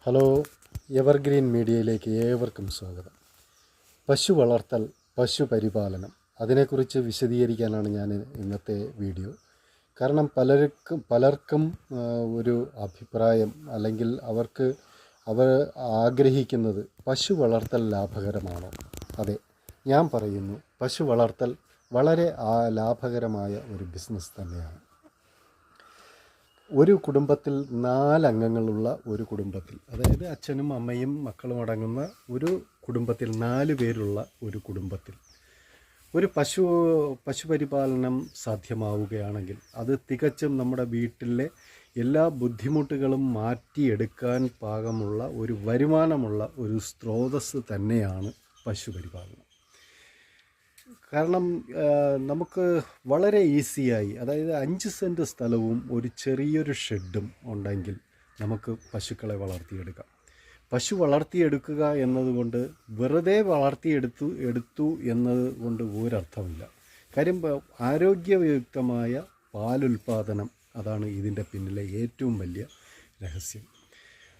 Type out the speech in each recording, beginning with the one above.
Hello, evergreen മീഡിയയിലേക്ക് ഏവർക്കും സ്വാഗതം. പശു വളർത്തൽ, പശു പരിപാലനം, അതിനെക്കുറിച്ച് വിശദീകരിക്കാനാണ് ഞാൻ ഇന്നത്തെ വീഡിയോ. കാരണം പലർക്കും ഒരു അഭിപ്രായം അല്ലെങ്കിൽ അവർ ആഗ്രഹിക്കുന്നത് പശു വളർത്തൽ ലാഭകരമാണോ? അതെ, ഞാൻ പറയുന്നു, പശു വളർത്തൽ വളരെ ലാഭകരമായ ഒരു ബിസിനസ് തന്നെയാണ്. ഒരു കുടുംബത്തിൽ 4 അംഗങ്ങളുള്ള ഒരു കുടുംബത്തിൽ, അതായത് അച്ഛനും അമ്മയും മക്കളും അടങ്ങുന്ന ഒരു കുടുംബത്തിൽ 4 പേരുള്ള ഒരു കുടുംബത്തിൽ ഒരു പശുപരിപാലനം സാധ്യമാവുകയാണെങ്കിൽ അത് തികച്ചും നമ്മുടെ വീട്ടിലെ എല്ലാ ബുദ്ധിമുട്ടുകളും മാറ്റിയെടുക്കാൻ പാകമുള്ള ഒരു വരുമാനമുള്ള ഒരു സ്രോതസ്സ് തന്നെയാണ് പശുപരിപാലനം. കാരണം നമുക്ക് വളരെ ഈസിയായി, അതായത് 5 സെൻറ്റ് സ്ഥലവും ഒരു ചെറിയൊരു ഷെഡും ഉണ്ടെങ്കിൽ നമുക്ക് പശുക്കളെ വളർത്തിയെടുക്കാം. പശു വളർത്തിയെടുക്കുക എന്നതുകൊണ്ട് വെറുതെ എടുത്തു എന്നതുകൊണ്ട് ഒരർത്ഥമില്ല. കാര്യം ആരോഗ്യയുക്തമായ പാലുൽപാദനം, അതാണ് ഇതിൻ്റെ പിന്നിലെ ഏറ്റവും വലിയ രഹസ്യം.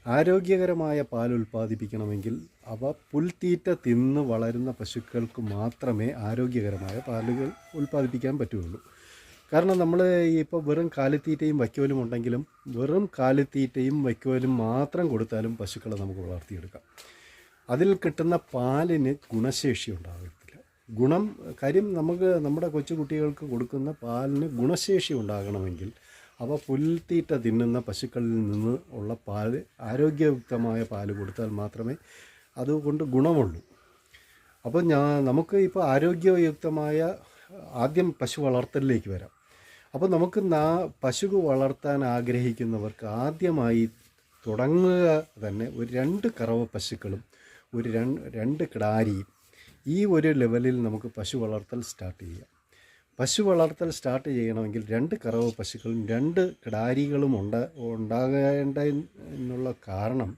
ആരോഗ്യകരമായ പാൽ ഉൽപ്പാദിപ്പിക്കണമെങ്കിൽ അവ പുൽത്തീറ്റ തിന്ന് വളരുന്ന പശുക്കൾക്ക് മാത്രമേ ആരോഗ്യകരമായ പാലുകൾ ഉൽപ്പാദിപ്പിക്കാൻ പറ്റുകയുള്ളൂ. കാരണം നമ്മൾ ഇപ്പോൾ വെറും കാലിത്തീറ്റയും വയ്ക്കോലും ഉണ്ടെങ്കിലും വെറും കാലിത്തീറ്റയും വയ്ക്കോലും മാത്രം കൊടുത്താലും പശുക്കളെ നമുക്ക് വളർത്തിയെടുക്കാം. അതിൽ കിട്ടുന്ന പാലിന് ഗുണശേഷി ഉണ്ടാകത്തില്ല. കാര്യം നമ്മുടെ കൊച്ചുകുട്ടികൾക്ക് കൊടുക്കുന്ന പാലിന് ഗുണശേഷി ഉണ്ടാകണമെങ്കിൽ അവ പുൽത്തീറ്റ തിന്നുന്ന പശുക്കളിൽ നിന്ന് ഉള്ള പാല്, ആരോഗ്യയുക്തമായ പാല് കൊടുത്താൽ മാത്രമേ അതുകൊണ്ട് ഗുണമുള്ളൂ. അപ്പോൾ നമുക്ക് ഇപ്പോൾ ആരോഗ്യയുക്തമായ ആദ്യം പശു വളർത്തലിലേക്ക് വരാം. അപ്പോൾ നമുക്ക് പശു വളർത്താൻ ആഗ്രഹിക്കുന്നവർക്ക് ആദ്യമായി തുടങ്ങുക തന്നെ ഒരു 2 കറവ പശുക്കളും ഒരു 2 കിടാരിയും, ഈ ഒരു ലെവലിൽ നമുക്ക് പശു വളർത്തൽ സ്റ്റാർട്ട് ചെയ്യാം. പശു വളർത്തൽ സ്റ്റാർട്ട് ചെയ്യണമെങ്കിൽ 2 കറവ പശുക്കളും 2 കിടാരികളും ഉണ്ടാകേണ്ട എന്നുള്ള കാരണം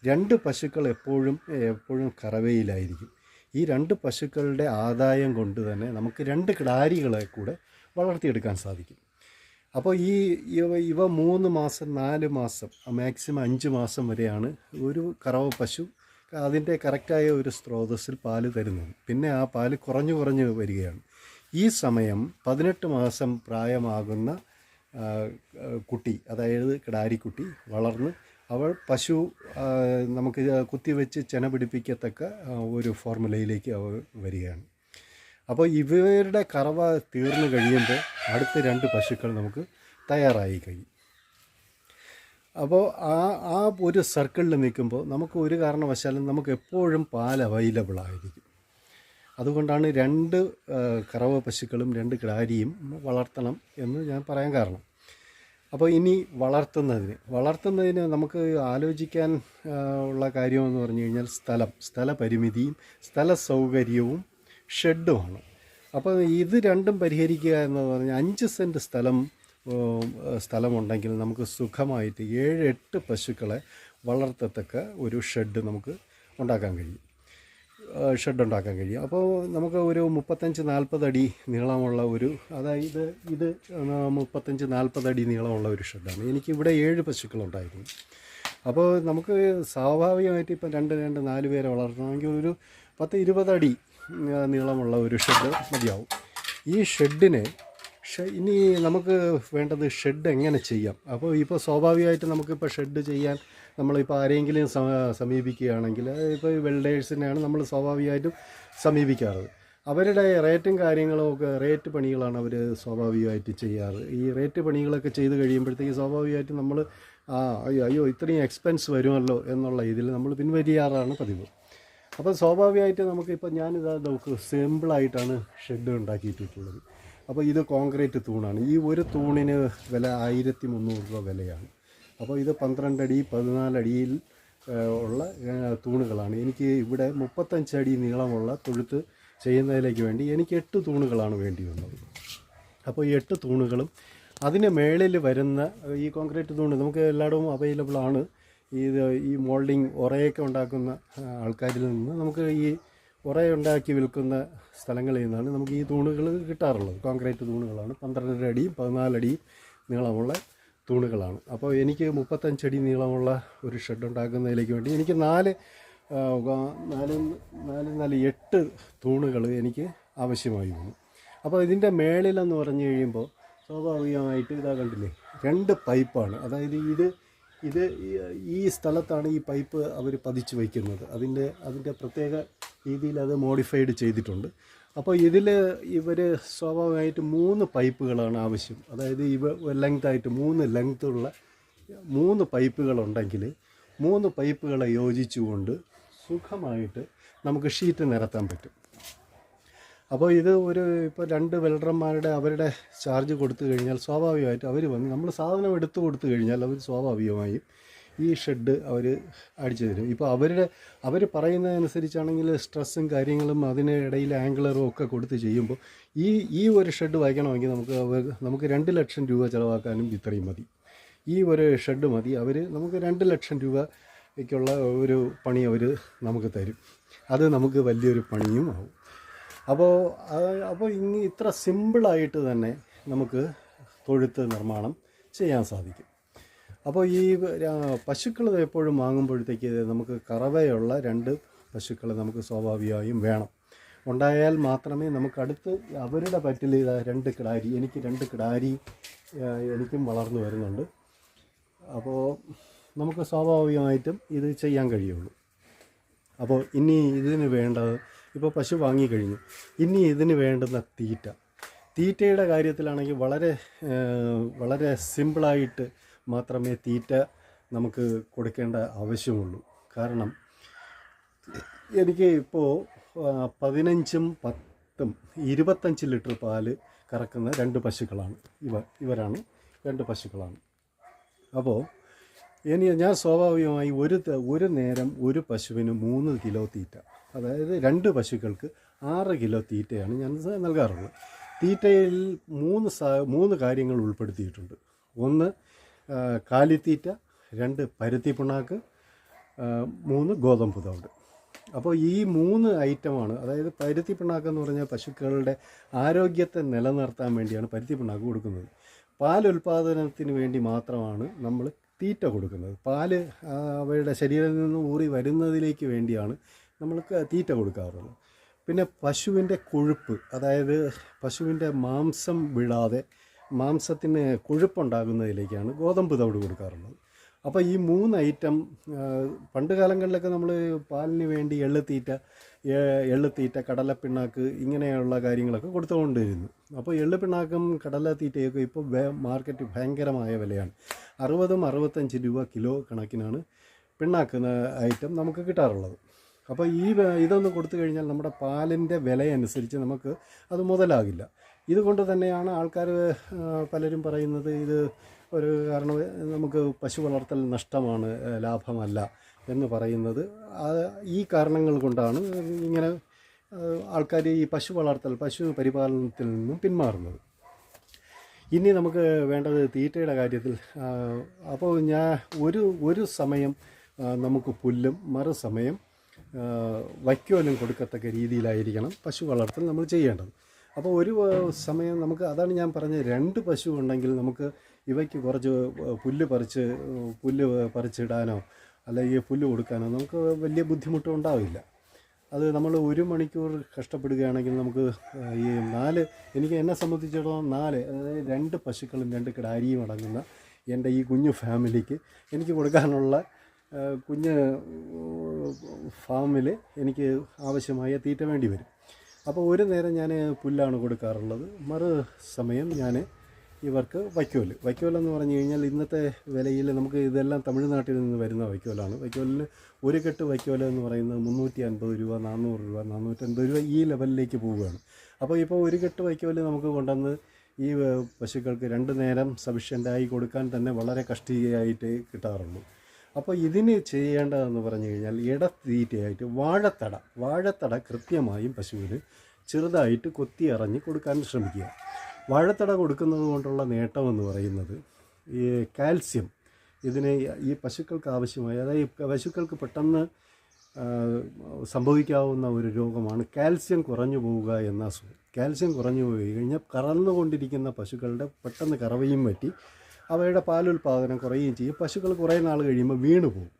2 പശുക്കൾ എപ്പോഴും കറവയിലായിരിക്കും. ഈ 2 പശുക്കളുടെ ആദായം കൊണ്ട് തന്നെ നമുക്ക് 2 കിടാരികളെ കൂടെ വളർത്തിയെടുക്കാൻ സാധിക്കും. അപ്പോൾ ഇവ 3 മാസം 4 മാസം മാക്സിമം 5 മാസം വരെയാണ് ഒരു കറവ പശു അതിൻ്റെ കറക്റ്റായ ഒരു സ്രോതസ്സിൽ പാല് തരുന്നത്. പിന്നെ ആ പാല് കുറഞ്ഞു വരികയാണ്. ഈ സമയം 18 മാസം പ്രായമാകുന്ന കുട്ടി, അതായത് കിടാരിക്കുട്ടി വളർന്ന് പശു നമുക്ക് കുത്തിവെച്ച് ചെന പിടിപ്പിക്കത്തക്ക ഒരു ഫോർമുലയിലേക്ക് വരികയാണ്. അപ്പോൾ ഇവരുടെ കറവ തീർന്നു കഴിയുമ്പോൾ അടുത്ത 2 പശുക്കൾ നമുക്ക് തയ്യാറായി കഴിയും. അപ്പോൾ ആ ഒരു സർക്കിളിൽ നിൽക്കുമ്പോൾ നമുക്ക് ഒരു കാരണവശാലും നമുക്ക് എപ്പോഴും പാൽ അവൈലബിൾ ആയിരിക്കും. അതുകൊണ്ടാണ് 2 കറവ പശുക്കളും 2 കിടാരിയും വളർത്തണം എന്ന് ഞാൻ പറയാൻ കാരണം. അപ്പോൾ ഇനി വളർത്തുന്നതിന് നമുക്ക് ആലോചിക്കാൻ ഉള്ള കാര്യമെന്ന് പറഞ്ഞു കഴിഞ്ഞാൽ സ്ഥലപരിമിതിയും സ്ഥല സൗകര്യവും ഷെഡുമാണ്. അപ്പോൾ ഇത് രണ്ടും പരിഹരിക്കുക എന്ന് പറഞ്ഞാൽ 5 സെൻറ്റ് സ്ഥലമുണ്ടെങ്കിൽ നമുക്ക് സുഖമായിട്ട് 7-8 പശുക്കളെ വളർത്തത്തക്ക ഒരു ഷെഡ് ഉണ്ടാക്കാൻ കഴിയും. അപ്പോൾ നമുക്ക് ഒരു 35-40 അടി നീളമുള്ള അതായത് ഇത് 35-40 അടി നീളമുള്ള ഒരു ഷെഡാണ്. എനിക്കിവിടെ 7 പശുക്കളുണ്ടായിരുന്നു. അപ്പോൾ നമുക്ക് സ്വാഭാവികമായിട്ട് ഇപ്പം 2-4 പേരെ വളർത്തണമെങ്കിൽ ഒരു 10-20 അടി നീളമുള്ള ഒരു ഷെഡ് മതിയാവും. ഈ ഷെഡിന് ഇനി നമുക്ക് വേണ്ടത് ഷെഡ് എങ്ങനെ ചെയ്യാം. അപ്പോൾ ഇപ്പോൾ സ്വാഭാവികമായിട്ട് നമുക്കിപ്പോൾ ഷെഡ് ചെയ്യാൻ നമ്മളിപ്പോൾ ആരെങ്കിലും സമീപിക്കുകയാണെങ്കിൽ, ഇപ്പോൾ വെൽഡേഴ്സിനെയാണ് നമ്മൾ സ്വാഭാവികമായിട്ടും സമീപിക്കാറ്. അവരുടെ റേറ്റും കാര്യങ്ങളൊക്കെ റേറ്റ് പണികളാണ് അവർ സ്വാഭാവികമായിട്ട് ചെയ്യാറ്. ഈ റേറ്റ് പണികളൊക്കെ ചെയ്ത് കഴിയുമ്പോഴത്തേക്ക് സ്വാഭാവികമായിട്ടും നമ്മൾ അയ്യോ ഇത്രയും എക്സ്പെൻസ് വരുമല്ലോ എന്നുള്ള ഇതിൽ നമ്മൾ പിൻവലിയാറാണ് പതിവ്. അപ്പോൾ സ്വാഭാവികമായിട്ട് നമുക്കിപ്പോൾ നമുക്ക് സിമ്പിളായിട്ടാണ് ഷെഡ് ഉണ്ടാക്കിയിട്ടുള്ളത്. അപ്പോൾ ഇത് കോൺക്രീറ്റ് തൂണാണ്. ഈ ഒരു തൂണിന് വില 1300 രൂപ വിലയാണ്. അപ്പോൾ ഇത് 12 അടി 14 അടിയിൽ ഉള്ള തൂണുകളാണ്. എനിക്ക് ഇവിടെ 35 അടി നീളമുള്ള തൊഴുത്ത് ചെയ്യുന്നതിലേക്ക് വേണ്ടി എനിക്ക് 8 തൂണുകളാണ് വേണ്ടി വന്നത്. അപ്പോൾ ഈ 8 തൂണുകളും അതിന് മേളിൽ വരുന്ന ഈ കോൺക്രീറ്റ് തൂണ് നമുക്ക് എല്ലായിടവും അവൈലബിൾ ആണ്. ഈ മോൾഡിങ് ഉറയൊക്കെ ഉണ്ടാക്കുന്ന ആൾക്കാരിൽ നിന്ന് നമുക്ക് ഈ ഉറയുണ്ടാക്കി വിൽക്കുന്ന സ്ഥലങ്ങളിൽ നിന്നാണ് നമുക്ക് ഈ തൂണുകൾ കിട്ടാറുള്ളത്. കോൺക്രീറ്റ് തൂണുകളാണ്. 12 അടിയും 14 അടിയും നീളമുള്ള തൂണുകളാണ്. അപ്പോൾ എനിക്ക് 35 അടി നീളമുള്ള ഒരു ഷെഡ് ഉണ്ടാക്കുന്നതിലേക്ക് വേണ്ടി എനിക്ക് 4 8 തൂണുകൾ എനിക്ക് ആവശ്യമായി വന്നു. അപ്പോൾ ഇതിൻ്റെ മേളിലെന്ന് പറഞ്ഞു കഴിയുമ്പോൾ സ്വാഭാവികമായിട്ട് ഇതാ കണ്ടില്ലേ, 2 പൈപ്പാണ്. അതായത് ഇത് ഈ സ്ഥലത്താണ് ഈ പൈപ്പ് അവർ പതിച്ച് വയ്ക്കുന്നത്. അതിൻ്റെ പ്രത്യേക രീതിയിൽ അത് മോഡിഫൈഡ് ചെയ്തിട്ടുണ്ട്. അപ്പോൾ ഇവർ സ്വാഭാവികമായിട്ട് 3 പൈപ്പുകളാണ് ആവശ്യം. അതായത് ലെങ്തായിട്ട് 3 ലെങ്ത്തുള്ള 3 പൈപ്പുകളുണ്ടെങ്കിൽ 3 പൈപ്പുകളെ യോജിച്ചുകൊണ്ട് സുഖമായിട്ട് നമുക്ക് ഷീറ്റ് നിരത്താൻ പറ്റും. അപ്പോൾ ഇത് ഇപ്പോൾ 2 വെൽഡർമാരുടെ അവരുടെ ചാർജ് കൊടുത്തു കഴിഞ്ഞാൽ സ്വാഭാവികമായിട്ട് അവർ വന്ന് നമ്മൾ സാധനം എടുത്തു കൊടുത്തു കഴിഞ്ഞാൽ അവർ സ്വാഭാവികമായും ഈ ഷെഡ് അവർ അടിച്ചു തരും. ഇപ്പോൾ അവർ പറയുന്നതനുസരിച്ചാണെങ്കിൽ സ്ട്രെസ്സും കാര്യങ്ങളും അതിനിടയിൽ ആംഗിളറും ഒക്കെ കൊടുത്ത് ചെയ്യുമ്പോൾ ഈ ഒരു ഷെഡ് വായിക്കണമെങ്കിൽ നമുക്ക് 2 ലക്ഷം രൂപ ചിലവാക്കാനും ഇത്രയും മതി. ഈ ഒരു ഷെഡ് മതി. നമുക്ക് 2 ലക്ഷം രൂപയ്ക്കുള്ള ഒരു പണി അവർ നമുക്ക് തരും. അത് നമുക്ക് വലിയൊരു പണിയും ആവും. അപ്പോൾ ഇത്ര സിമ്പിളായിട്ട് തന്നെ നമുക്ക് തൊഴുത്ത് നിർമ്മാണം ചെയ്യാൻ സാധിക്കും. അപ്പോൾ ഈ പശുക്കൾ എപ്പോഴും വാങ്ങുമ്പോഴത്തേക്ക് നമുക്ക് കറവയുള്ള 2 പശുക്കൾ നമുക്ക് സ്വാഭാവികമായും വേണം. ഉണ്ടായാൽ മാത്രമേ നമുക്ക് അവരുടെ പറ്റിൽ 2 കിടാരി, എനിക്ക് 2 കിടാരി എനിക്കും വളർന്നു വരുന്നുണ്ട്. അപ്പോൾ നമുക്ക് സ്വാഭാവികമായിട്ടും ഇത് ചെയ്യാൻ കഴിയുള്ളൂ. അപ്പോൾ ഇനി ഇതിന് വേണ്ടത്, ഇപ്പോൾ പശു വാങ്ങിക്കഴിഞ്ഞു, ഇനി ഇതിന് വേണ്ടുന്ന തീറ്റയുടെ കാര്യത്തിലാണെങ്കിൽ വളരെ സിമ്പിളായിട്ട് മാത്രമേ തീറ്റ നമുക്ക് കൊടുക്കേണ്ട ആവശ്യമുള്ളൂ. കാരണം എനിക്ക് ഇപ്പോൾ 15ഉം 10ഉം 25 ലിറ്റർ പാല് കറക്കുന്ന 2 പശുക്കളാണ് ഇവരാണ് 2 പശുക്കളാണ്. അപ്പോൾ ഞാൻ സ്വാഭാവികമായി ഒരു നേരം ഒരു പശുവിന് 3 കിലോ തീറ്റ, അതായത് 2 പശുക്കൾക്ക് 6 കിലോ തീറ്റയാണ് ഞാൻ നൽകാറുള്ളത്. തീറ്റയിൽ 3 കാര്യങ്ങൾ ഉൾപ്പെടുത്തിയിട്ടുണ്ട്. 1 കാലിത്തീറ്റ, 2 പരുത്തി പിണ്ണാക്ക്, 3 ഗോതമ്പ് തവിട്. അപ്പോൾ ഈ 3 ഐറ്റമാണ്. അതായത് പരുത്തി പിണ്ണാക്കെന്ന് പറഞ്ഞാൽ പശുക്കളുടെ ആരോഗ്യത്തെ നിലനിർത്താൻ വേണ്ടിയാണ് പരുത്തി പിണ്ണാക്ക് കൊടുക്കുന്നത്. പാലുൽപാദനത്തിന് വേണ്ടി മാത്രമാണ് നമ്മൾ തീറ്റ കൊടുക്കുന്നത്. പാല് അവയുടെ ശരീരത്തിൽ നിന്ന് ഊറി വരുന്നതിലേക്ക് വേണ്ടിയാണ് നമ്മൾക്ക് തീറ്റ കൊടുക്കാറുള്ളത്. പിന്നെ പശുവിൻ്റെ കൊഴുപ്പ്, അതായത് പശുവിൻ്റെ മാംസം വിടാതെ മാംസത്തിന് കൊഴുപ്പുണ്ടാകുന്നതിലേക്കാണ് ഗോതമ്പ് തവിട് കൊടുക്കാറുള്ളത്. അപ്പോൾ ഈ 3 ഐറ്റം പണ്ട് കാലങ്ങളിലൊക്കെ നമ്മൾ പാലിന് വേണ്ടി എള്ളുതീറ്റ, കടലപ്പിണ്ണാക്ക് ഇങ്ങനെയുള്ള കാര്യങ്ങളൊക്കെ കൊടുത്തുകൊണ്ടിരുന്നു. അപ്പോൾ എള്ളുപിണ്ണാക്കും കടലത്തീറ്റയൊക്കെ ഇപ്പോൾ മാർക്കറ്റ് ഭയങ്കരമായ വിലയാണ്. 60-65 രൂപ കിലോ കണക്കിനാണ് പിണ്ണാക്കുന്ന ഐറ്റം നമുക്ക് കിട്ടാറുള്ളത്. അപ്പോൾ ഇതൊന്ന് കൊടുത്തു കഴിഞ്ഞാൽ നമ്മുടെ പാലിൻ്റെ വിലയനുസരിച്ച് നമുക്ക് അത് മുതലാകില്ല. ഇതുകൊണ്ട് തന്നെയാണ് ആൾക്കാർ പലരും പറയുന്നത് ഇത് ഒരു കാരണം നമുക്ക് പശു വളർത്തൽ നഷ്ടമാണ്, ലാഭമല്ല എന്ന് പറയുന്നത്. ഈ കാരണങ്ങൾ കൊണ്ടാണ് ഇങ്ങനെ ആൾക്കാർ ഈ പശു പരിപാലനത്തിൽ നിന്നും പിന്മാറുന്നത്. ഇനി നമുക്ക് വേണ്ടത് തീറ്റയുടെ കാര്യത്തിൽ. അപ്പോൾ ഒരു സമയം നമുക്ക് പുല്ലും മറുസമയം വൈക്കോലും കൊടുക്കത്തക്ക രീതിയിലായിരിക്കണം പശു വളർത്തൽ നമ്മൾ ചെയ്യേണ്ടത്. അപ്പോൾ ഒരു സമയം നമുക്ക്, അതാണ് ഞാൻ പറഞ്ഞത്, 2 പശു ഉണ്ടെങ്കിൽ നമുക്ക് ഇവയ്ക്ക് കുറച്ച് പുല്ല് പറിച്ചിടാനോ അല്ലെങ്കിൽ പുല്ല് കൊടുക്കാനോ നമുക്ക് വലിയ ബുദ്ധിമുട്ടും ഉണ്ടാവില്ല. അത് നമ്മൾ 1 മണിക്കൂർ കഷ്ടപ്പെടുകയാണെങ്കിൽ നമുക്ക് ഈ എന്നെ സംബന്ധിച്ചിടത്തോളം 4, അതായത് 2 പശുക്കളും 2 കിടാരിയും അടങ്ങുന്ന എൻ്റെ ഈ കുഞ്ഞു ഫാമിലിക്ക് എനിക്ക് കൊടുക്കാനുള്ള കുഞ്ഞ് ഫാമിൽ എനിക്ക് ആവശ്യമായ തീറ്റ വേണ്ടി വരും. അപ്പോൾ ഒരു നേരം ഞാൻ പുല്ലാണ് കൊടുക്കാറുള്ളത്, മറുസമയം ഞാൻ ഇവർക്ക് വൈക്കോലെന്ന് പറഞ്ഞു കഴിഞ്ഞാൽ ഇന്നത്തെ വിലയിൽ നമുക്ക് ഇതെല്ലാം തമിഴ്നാട്ടിൽ നിന്ന് വരുന്ന വൈക്കോലാണ്. വൈക്കോലിന് ഒരു കെട്ട് വൈക്കോൽ എന്ന് പറയുന്നത് 350 രൂപ, 400 രൂപ, 450 രൂപ ഈ ലെവലിലേക്ക് പോവുകയാണ്. അപ്പോൾ ഇപ്പോൾ ഒരു കെട്ട് വൈക്കോൽ നമുക്ക് കൊണ്ടുവന്ന് ഈ പശുക്കൾക്ക് 2 നേരം സഫിഷ്യൻ്റായി കൊടുക്കാൻ തന്നെ വളരെ കഷ്ടിയായിട്ട് കിട്ടാറുള്ളൂ. അപ്പോൾ ഇതിന് ചെയ്യേണ്ടതെന്ന് പറഞ്ഞു കഴിഞ്ഞാൽ ഇടത്തീറ്റയായിട്ട് വാഴത്തട കൃത്യമായും പശുവിന് ചെറുതായിട്ട് കൊത്തി അറിഞ്ഞ് കൊടുക്കാൻ ശ്രമിക്കുക. വാഴത്തട കൊടുക്കുന്നത് കൊണ്ടുള്ള നേട്ടമെന്ന് പറയുന്നത് ഈ കാൽസ്യം ഈ പശുക്കൾക്ക് ആവശ്യമായ, അതായത് പശുക്കൾക്ക് പെട്ടെന്ന് സംഭവിക്കാവുന്ന ഒരു രോഗമാണ് കാൽസ്യം കുറഞ്ഞു പോവുക എന്ന അസുഖം. കാൽസ്യം കുറഞ്ഞു പോയി കഴിഞ്ഞാൽ കറന്നുകൊണ്ടിരിക്കുന്ന പശുക്കളുടെ പെട്ടെന്ന് കറവയും പറ്റി അവയുടെ പാലുൽപാദനം കുറയുകയും ചെയ്യും. പശുക്കൾ കുറേ നാൾ കഴിയുമ്പോൾ വീണ് പോകും.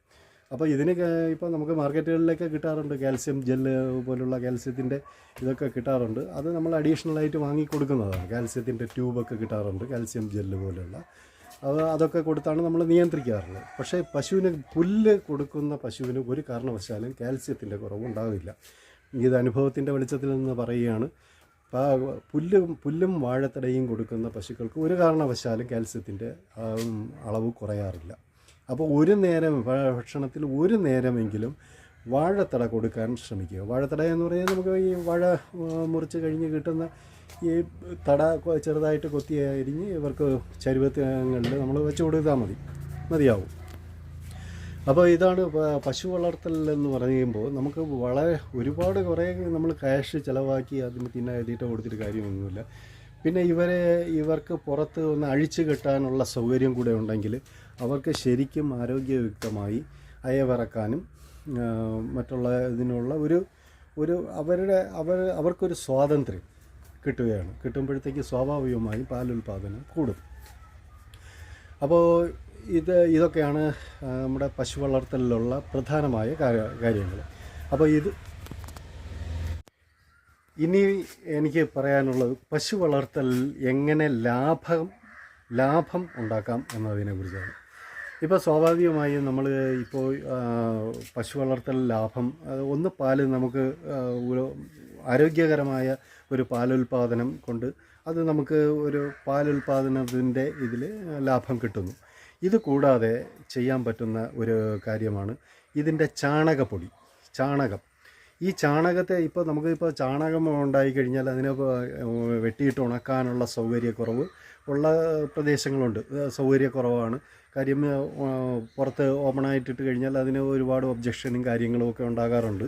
അപ്പോൾ ഇതിന് ഇപ്പോൾ നമുക്ക് മാർക്കറ്റുകളിലൊക്കെ കിട്ടാറുണ്ട് കാൽസ്യം ജെല്ല് പോലുള്ള കാൽസ്യത്തിൻ്റെ ഇതൊക്കെ കിട്ടാറുണ്ട്. അത് നമ്മൾ അഡീഷണലായിട്ട് വാങ്ങി കൊടുക്കുന്നതാണ്. കാൽസ്യത്തിൻ്റെ ട്യൂബൊക്കെ കിട്ടാറുണ്ട്, കാൽസ്യം ജെല്ല് പോലെയുള്ള അതൊക്കെ കൊടുത്താണ് നമ്മൾ നിയന്ത്രിക്കാറുള്ളത്. പക്ഷേ പശുവിന് പുല്ല് കൊടുക്കുന്ന പശുവിന് ഒരു കാരണവശാലും കാൽസ്യത്തിൻ്റെ കുറവുണ്ടാവില്ല. ഇത് അനുഭവത്തിൻ്റെ വെളിച്ചത്തിൽ നിന്ന് പറയുകയാണ്. പുല്ലും വാഴത്തടയും കൊടുക്കുന്ന പശുക്കൾക്ക് ഒരു കാരണവശാലും കാൽസ്യത്തിൻ്റെ അളവ് കുറയാറില്ല. അപ്പോൾ ഒരു നേരം ഭക്ഷണത്തിൽ ഒരു നേരമെങ്കിലും വാഴത്തട കൊടുക്കാൻ ശ്രമിക്കുക. വാഴത്തട എന്ന് പറയുന്നത് നമുക്ക് ഈ വാഴ മുറിച്ച് കഴിഞ്ഞ് കിട്ടുന്ന ഈ തട ചെറുതായിട്ട് കൊത്തി അരിഞ്ഞ് ഇവർക്ക് ചരുവങ്ങളിൽ നമ്മൾ വെച്ച് കൊടുത്താൽ മതിയാവും. അപ്പോൾ ഇതാണ് പശു വളർത്തൽ എന്ന് പറയുമ്പോൾ നമുക്ക് വളരെ കുറേ നമ്മൾ ക്യാഷ് ചിലവാക്കി അതിന് തീറ്റ കൊടുത്തിട്ട് കാര്യമൊന്നുമില്ല. പിന്നെ ഇവർക്ക് പുറത്ത് ഒന്ന് അഴിച്ചു കെട്ടാനുള്ള സൗകര്യം കൂടെ ഉണ്ടെങ്കിൽ അവർക്ക് ശരിക്കും ആരോഗ്യയുക്തമായി അയവിറക്കാനും മറ്റുള്ള ഇതിനുള്ള അവർക്കൊരു സ്വാതന്ത്ര്യം കിട്ടുമ്പോഴത്തേക്ക് സ്വാഭാവികമായും പാലുൽപാദനം കൂടും. അപ്പോൾ ഇതൊക്കെയാണ് നമ്മുടെ പശു വളർത്തലിലുള്ള പ്രധാനമായ കാര്യങ്ങൾ. അപ്പോൾ ഇനി എനിക്ക് പറയാനുള്ളത് പശു വളർത്തൽ എങ്ങനെ ലാഭം ഉണ്ടാക്കാം എന്നതിനെക്കുറിച്ചാണ്. ഇപ്പോൾ സ്വാഭാവികമായും നമ്മൾ പശു വളർത്തൽ ലാഭം ഒന്ന് പാല് നമുക്ക് ആരോഗ്യകരമായ ഒരു പാലുൽപാദനം കൊണ്ട് അത് നമുക്ക് ഒരു പാലുൽപാദനത്തിൻ്റെ ഇതിൽ ലാഭം കിട്ടുന്നു. ഇത് കൂടാതെ ചെയ്യാൻ പറ്റുന്ന ഒരു കാര്യമാണ് ഇതിൻ്റെ ചാണകം. ഈ ചാണകത്തെ നമുക്കിപ്പോൾ ചാണകം ഉണ്ടായിക്കഴിഞ്ഞാൽ അതിനെ വെട്ടിയിട്ട് ഉണക്കാനുള്ള സൗകര്യക്കുറവ് ഉള്ള പ്രദേശങ്ങളുണ്ട്. സൗകര്യക്കുറവാണ്. കാര്യം പുറത്ത് ഓപ്പണായിട്ടിട്ട് കഴിഞ്ഞാൽ അതിന് ഒരുപാട് ഒബ്ജക്ഷനും കാര്യങ്ങളും ഒക്കെ ഉണ്ടാകാറുണ്ട്.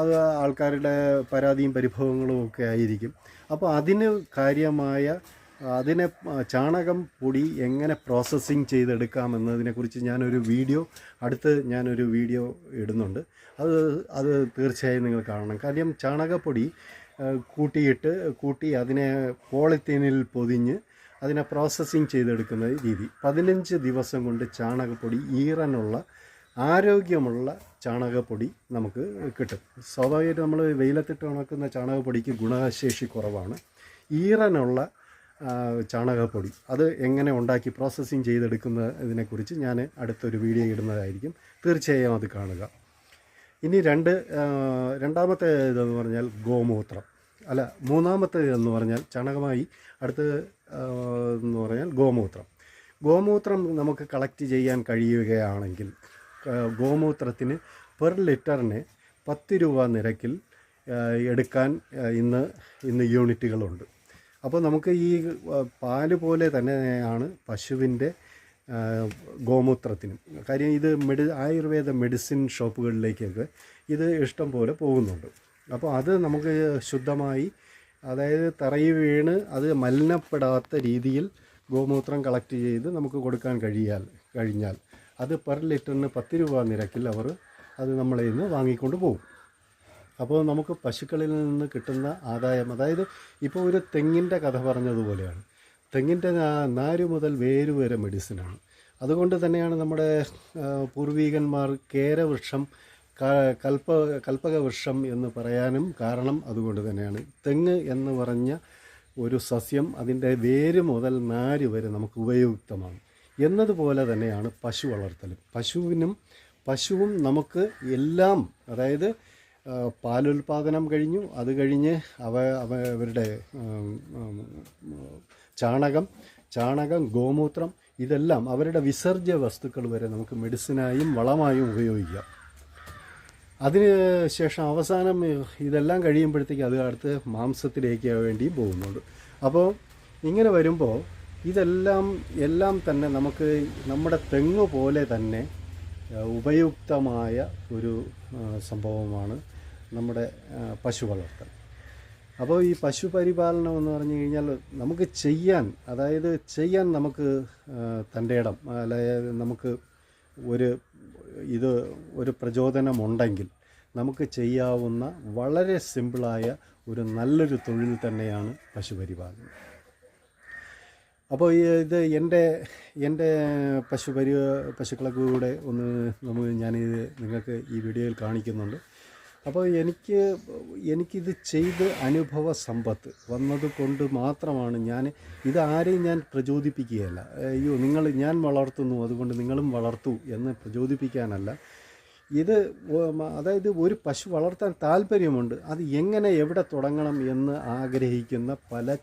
അത് ആൾക്കാരുടെ പരാതിയും പരിഭവങ്ങളും ഒക്കെ ആയിരിക്കും. അപ്പോൾ അതിനെ ചാണകം പൊടി എങ്ങനെ പ്രോസസ്സിങ് ചെയ്തെടുക്കാമെന്നതിനെക്കുറിച്ച് ഞാനൊരു വീഡിയോ ഇടുന്നുണ്ട്. അത് തീർച്ചയായും നിങ്ങൾ കാണണം. കാര്യം ചാണകപ്പൊടി കൂട്ടി അതിനെ പോളിത്തീനിൽ പൊതിഞ്ഞ് അതിനെ പ്രോസസ്സിങ് ചെയ്തെടുക്കുന്ന രീതി 15 ദിവസം കൊണ്ട് ചാണകപ്പൊടി ആരോഗ്യമുള്ള ചാണകപ്പൊടി നമുക്ക് കിട്ടും. സ്വാഭാവികമായിട്ട് നമ്മൾ വെയിലത്തിട്ട് ഉണക്കുന്ന ചാണകപ്പൊടിക്ക് ഗുണശേഷി കുറവാണ്. ഈറനുള്ള ചാണകപ്പൊടി അത് എങ്ങനെ ഉണ്ടാക്കി പ്രോസസ്സിങ് ചെയ്തെടുക്കുന്നതിനെക്കുറിച്ച് ഞാൻ അടുത്തൊരു വീഡിയോ ഇടുന്നതായിരിക്കും. തീർച്ചയായും അത് കാണുക. ഇനി രണ്ടാമത്തെ ഇതെന്ന് പറഞ്ഞാൽ മൂന്നാമത്തെ ഇതെന്ന് പറഞ്ഞാൽ ചാണകമായി എന്ന് പറഞ്ഞാൽ ഗോമൂത്രം നമുക്ക് കളക്ട് ചെയ്യാൻ കഴിയുകയാണെങ്കിൽ ഗോമൂത്രത്തിന് പെർ ലിറ്ററിന് 10 രൂപ നിരക്കിൽ എടുക്കാൻ ഇന്ന് യൂണിറ്റുകളുണ്ട്. അപ്പോൾ നമുക്ക് ഈ പാല് പോലെ തന്നെയാണ് പശുവിൻ്റെ ഗോമൂത്രത്തിനും. കാര്യം ഇത് ആയുർവേദ മെഡിസിൻ ഷോപ്പുകളിലേക്കൊക്കെ ഇത് ഇഷ്ടം പോലെ പോകുന്നുണ്ട്. അപ്പോൾ അത് നമുക്ക് ശുദ്ധമായി, അതായത് തറയിൽ വീണ് അത് മലിനപ്പെടാത്ത രീതിയിൽ ഗോമൂത്രം കളക്ട് ചെയ്ത് നമുക്ക് കൊടുക്കാൻ കഴിഞ്ഞാൽ അത് പെർ ലിറ്ററിന് 10 രൂപ നിരക്കിൽ അവർ അത് നമ്മളിൽ നിന്ന് വാങ്ങിക്കൊണ്ട് പോകും. അപ്പോൾ നമുക്ക് പശുക്കളിൽ നിന്ന് കിട്ടുന്ന ആദായം, അതായത് ഇപ്പോൾ ഒരു തെങ്ങിൻ്റെ കഥ പറഞ്ഞതുപോലെയാണ്. തെങ്ങിൻ്റെ നാര് മുതൽ വേര് വരെ മെഡിസിനാണ്. അതുകൊണ്ട് തന്നെയാണ് നമ്മുടെ പൂർവികന്മാർ കേരവൃക്ഷം കൽപ്പകവൃക്ഷം എന്ന് പറയാനും കാരണം അതുകൊണ്ട് തന്നെയാണ്. തെങ്ങ് എന്ന് പറഞ്ഞ ഒരു സസ്യം അതിൻ്റെ വേര് മുതൽ നാര് വരെ നമുക്ക് ഉപയുക്തമാണ്. എന്നതുപോലെ തന്നെയാണ് പശു വളർത്തലും. പശുവും നമുക്ക് എല്ലാം, അതായത് പാലുൽപാദനം കഴിഞ്ഞു, അത് കഴിഞ്ഞ് അവരുടെ ചാണകം, ഗോമൂത്രം, ഇതെല്ലാം അവരുടെ വിസർജ്യ വസ്തുക്കൾ വരെ നമുക്ക് മെഡിസിനായും വളമായും ഉപയോഗിക്കാം. അതിന് ശേഷം അവസാനം ഇതെല്ലാം കഴിയുമ്പോഴത്തേക്ക് അത് അടുത്ത് മാംസത്തിലേക്ക് വേണ്ടിയും പോകുന്നുണ്ട്. അപ്പോൾ ഇങ്ങനെ വരുമ്പോൾ എല്ലാം തന്നെ നമുക്ക് നമ്മുടെ തെങ്ങ് പോലെ തന്നെ ഉപയുക്തമായ ഒരു സംഭവമാണ് നമ്മുടെ പശു വളർത്തൽ. അപ്പോൾ ഈ പശു പരിപാലനം എന്ന് പറഞ്ഞു കഴിഞ്ഞാൽ നമുക്ക് ചെയ്യാൻ നമുക്ക് തൻ്റെ ഇടം, അതായത് നമുക്ക് ഒരു പ്രചോദനമുണ്ടെങ്കിൽ നമുക്ക് ചെയ്യാവുന്ന വളരെ സിമ്പിളായ ഒരു നല്ലൊരു തൊഴിൽ തന്നെയാണ് പശുപരിപാലനം. അപ്പോൾ ഇത് എൻ്റെ പശുക്കളെ കൂടെ ഞാനിത് നിങ്ങൾക്ക് ഈ വീഡിയോയിൽ കാണിക്കുന്നുണ്ട്. അപ്പോൾ എനിക്കിത് ചെയ്ത് അനുഭവ സമ്പത്ത് വന്നത് കൊണ്ട് മാത്രമാണ് ഇതാരെയും ഞാൻ പ്രചോദിപ്പിക്കുകയല്ല. അയ്യോ ഞാൻ വളർത്തുന്നു അതുകൊണ്ട് നിങ്ങളും വളർത്തൂ എന്ന് പ്രചോദിപ്പിക്കാനല്ല. അതായത് ഒരു പശു വളർത്താൻ താല്പര്യമുണ്ട്, അത് എവിടെ തുടങ്ങണം എന്ന് ആഗ്രഹിക്കുന്ന പല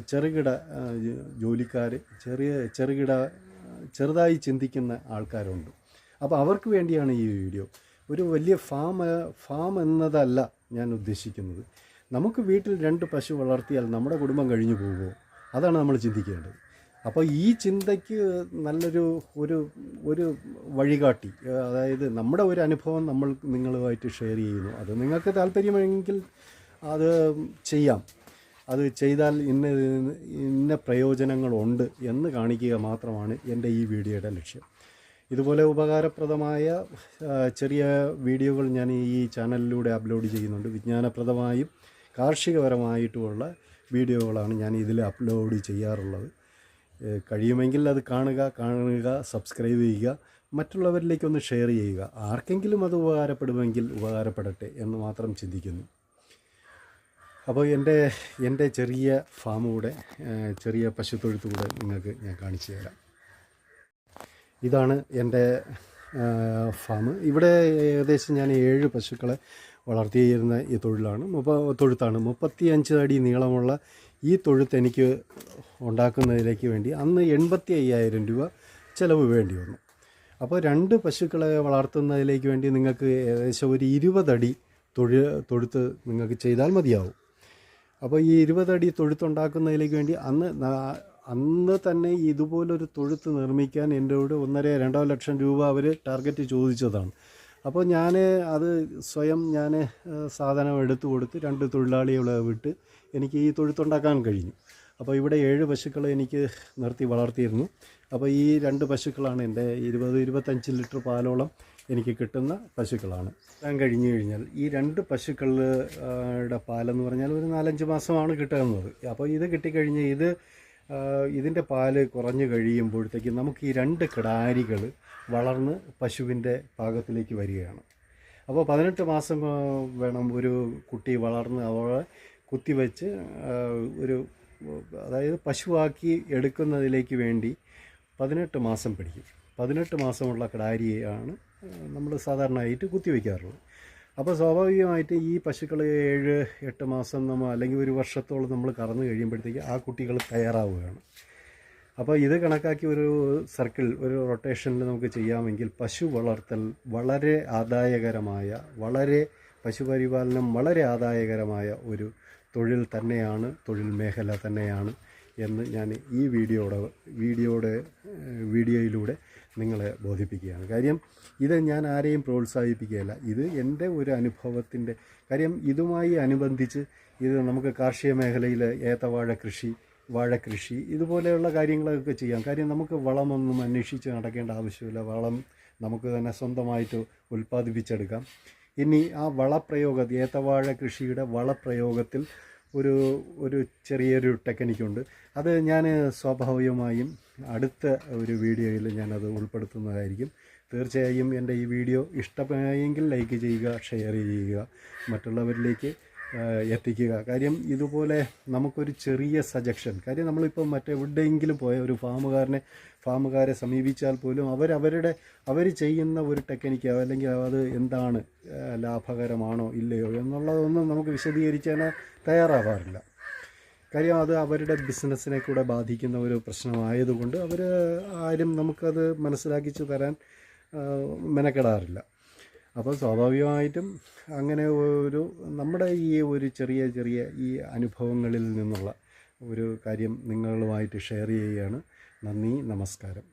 ചെറുകിട ജോലിക്കാർ, ചെറുതായി ചിന്തിക്കുന്ന ആൾക്കാരുണ്ട്. അപ്പോൾ അവർക്ക് വേണ്ടിയാണ് ഈ വീഡിയോ. ഒരു വലിയ ഫാം എന്നതല്ല ഞാൻ ഉദ്ദേശിക്കുന്നത്. നമുക്ക് വീട്ടിൽ 2 പശു വളർത്തിയാൽ നമ്മുടെ കുടുംബം കഴിഞ്ഞു പോകുമോ? അതാണ് നമ്മൾ ചിന്തിക്കേണ്ടത്. അപ്പോൾ ഈ ചിന്തയ്ക്ക് നല്ലൊരു ഒരു വഴികാട്ടി, അതായത് നമ്മുടെ ഒരു അനുഭവം നിങ്ങളുമായിട്ട് ഷെയർ ചെയ്യുന്നു. അത് നിങ്ങൾക്ക് താല്പര്യമെങ്കിൽ അത് ചെയ്യാം. അത് ചെയ്താൽ ഇന്ന പ്രയോജനങ്ങളുണ്ട് എന്ന് കാണിക്കുക മാത്രമാണ് എൻ്റെ ഈ വീഡിയോയുടെ ലക്ഷ്യം. ഇതുപോലെ ഉപകാരപ്രദമായ ചെറിയ വീഡിയോകൾ ഞാൻ ഈ ചാനലിലൂടെ അപ്ലോഡ് ചെയ്യുന്നുണ്ട്. വിജ്ഞാനപ്രദമായും കാർഷികപരമായിട്ടുമുള്ള വീഡിയോകളാണ് ഞാൻ ഇതിൽ അപ്ലോഡ് ചെയ്യാറുള്ളത്. കഴിയുമെങ്കിൽ അത് കാണുക, സബ്സ്ക്രൈബ് ചെയ്യുക, മറ്റുള്ളവരിലേക്കൊന്ന് ഷെയർ ചെയ്യുക. ആർക്കെങ്കിലും അത് ഉപകാരപ്പെടുമെങ്കിൽ ഉപകാരപ്പെടട്ടെ എന്ന് മാത്രം ചിന്തിക്കുന്നു. അപ്പോൾ എൻ്റെ ചെറിയ ഫാമുകൂടെ, ചെറിയ പശുത്തൊഴുത്തുകൂടെ നിങ്ങൾക്ക് ഞാൻ കാണിച്ചു തരാം. ഇതാണ് എൻ്റെ ഫാം. ഇവിടെ ഏകദേശം ഞാൻ 7 പശുക്കളെ വളർത്തിയിരുന്ന ഈ തൊഴുത്താണ്. 35 അടി നീളമുള്ള ഈ തൊഴുത്ത് എനിക്ക് ഉണ്ടാക്കുന്നതിലേക്ക് വേണ്ടി അന്ന് 85,000 രൂപ ചിലവ് വേണ്ടി വന്നു. അപ്പോൾ 2 പശുക്കളെ വളർത്തുന്നതിലേക്ക് വേണ്ടി നിങ്ങൾക്ക് ഏകദേശം ഒരു 20 അടി തൊഴുത്ത് നിങ്ങൾക്ക് ചെയ്താൽ മതിയാവും. അപ്പോൾ ഈ 20 അടി തൊഴുത്തുണ്ടാക്കുന്നതിലേക്ക് വേണ്ടി അന്ന് തന്നെ ഇതുപോലൊരു തൊഴുത്ത് നിർമ്മിക്കാൻ എന്നോട് 1.5-2 ലക്ഷം രൂപ അവർ ടാർഗറ്റ് ചോദിച്ചതാണ്. അപ്പോൾ അത് സ്വയം സാധനം എടുത്തു കൊടുത്ത് 2 തൊഴിലാളികളെ വിട്ട് എനിക്ക് ഈ തൊഴുത്തുണ്ടാക്കാൻ കഴിഞ്ഞു. അപ്പോൾ ഇവിടെ 7 പശുക്കളെ എനിക്ക് നിർത്തി വളർത്തിയിരുന്നു. അപ്പോൾ ഈ 2 പശുക്കളാണ് എൻ്റെ 20-25 ലിറ്റർ പാലോളം എനിക്ക് കിട്ടുന്ന പശുക്കളാണ്. കഴിഞ്ഞു കഴിഞ്ഞാൽ ഈ 2 പശുക്കളുടെ പാലെന്ന് പറഞ്ഞാൽ ഒരു 4-5 മാസമാണ് കിട്ടുന്നത്. അപ്പോൾ ഇത് കിട്ടിക്കഴിഞ്ഞ് ഇതിൻ്റെ പാല് കുറഞ്ഞു കഴിയുമ്പോഴത്തേക്ക് നമുക്ക് ഈ 2 കിടാരികൾ വളർന്ന് പശുവിൻ്റെ പാകത്തിലേക്ക് വരികയാണ്. അപ്പോൾ 18 മാസം വേണം ഒരു കുട്ടി വളർന്ന് അവളെ കുത്തിവെച്ച് അതായത് പശുവാക്കി എടുക്കുന്നതിലേക്ക് വേണ്ടി 18 മാസം പിടിക്കും. 18 മാസമുള്ള കിടാരിയാണ് നമ്മൾ സാധാരണയായിട്ട് കുത്തിവെക്കാറുള്ളത്. അപ്പോൾ സ്വാഭാവികമായിട്ട് ഈ പശുക്കൾ 7-8 മാസം അല്ലെങ്കിൽ ഒരു വർഷത്തോളം നമ്മൾ കറന്നു കഴിയുമ്പോഴത്തേക്ക് ആ കുട്ടികൾ തയ്യാറാവുകയാണ്. അപ്പോൾ ഇത് കണക്കാക്കി ഒരു റൊട്ടേഷനിൽ നമുക്ക് ചെയ്യാമെങ്കിൽ പശു വളർത്തൽ വളരെ ആദായകരമായ, പശുപരിപാലനം വളരെ ആദായകരമായ ഒരു തൊഴിൽ മേഖല തന്നെയാണ് എന്ന് ഞാൻ ഈ വീഡിയോയിലൂടെ നിങ്ങളെ ബോധിപ്പിക്കുകയാണ്. കാര്യം ഇത് ഞാൻ ആരെയും പ്രോത്സാഹിപ്പിക്കുകയല്ല. ഇത് എൻ്റെ ഒരു അനുഭവത്തിൻ്റെ കാര്യം. ഇതുമായി അനുബന്ധിച്ച് നമുക്ക് കാർഷിക മേഖലയിൽ വാഴക്കൃഷി ഇതുപോലെയുള്ള കാര്യങ്ങളൊക്കെ ചെയ്യാം. കാര്യം നമുക്ക് വളമൊന്നും അന്വേഷിച്ച് നടക്കേണ്ട ആവശ്യമില്ല. വളം നമുക്ക് തന്നെ സ്വന്തമായിട്ട് ഉൽപ്പാദിപ്പിച്ചെടുക്കാം. ഇനി ആ ഏത്തവാഴ കൃഷിയുടെ വളപ്രയോഗത്തിൽ ഒരു ചെറിയൊരു ടെക്നിക്കുണ്ട്. അത് ഞാൻ സ്വാഭാവികമായും അടുത്ത ഒരു വീഡിയോയിൽ ഞാനത് ഉൾപ്പെടുത്തുന്നതായിരിക്കും. തീർച്ചയായും എൻ്റെ ഈ വീഡിയോ ഇഷ്ടമായെങ്കിൽ ലൈക്ക് ചെയ്യുക, ഷെയർ ചെയ്യുക, മറ്റുള്ളവരിലേക്ക് എത്തിക്കുക. കാര്യം ഇതുപോലെ നമുക്കൊരു ചെറിയ സജഷൻ, കാര്യം നമ്മളിപ്പോൾ മറ്റെവിടെയെങ്കിലും പോയ ഒരു ഫാമുകാരെ സമീപിച്ചാൽ പോലും അവർ ചെയ്യുന്ന ഒരു ടെക്നിക്ക് അല്ലെങ്കിൽ അത് എന്താണ്, ലാഭകരമാണോ ഇല്ലയോ എന്നുള്ളതൊന്നും നമുക്ക് വിശദീകരിക്കാൻ തയ്യാറാവാറില്ല. കാര്യം അത് അവരുടെ ബിസിനസ്സിനെ കൂടെ ബാധിക്കുന്ന ഒരു പ്രശ്നമായതുകൊണ്ട് ആരും നമുക്കത് മനസ്സിലാക്കിച്ചു തരാൻ മെനക്കെടാറില്ല. അപ്പോൾ സ്വാഭാവികമായിട്ടും അങ്ങനെ നമ്മുടെ ഈ ഒരു ചെറിയ ഈ അനുഭവങ്ങളിൽ നിന്നുള്ള ഒരു കാര്യം നിങ്ങളുമായിട്ട് ഷെയർ ചെയ്യുകയാണ്. നന്ദി, നമസ്കാരം.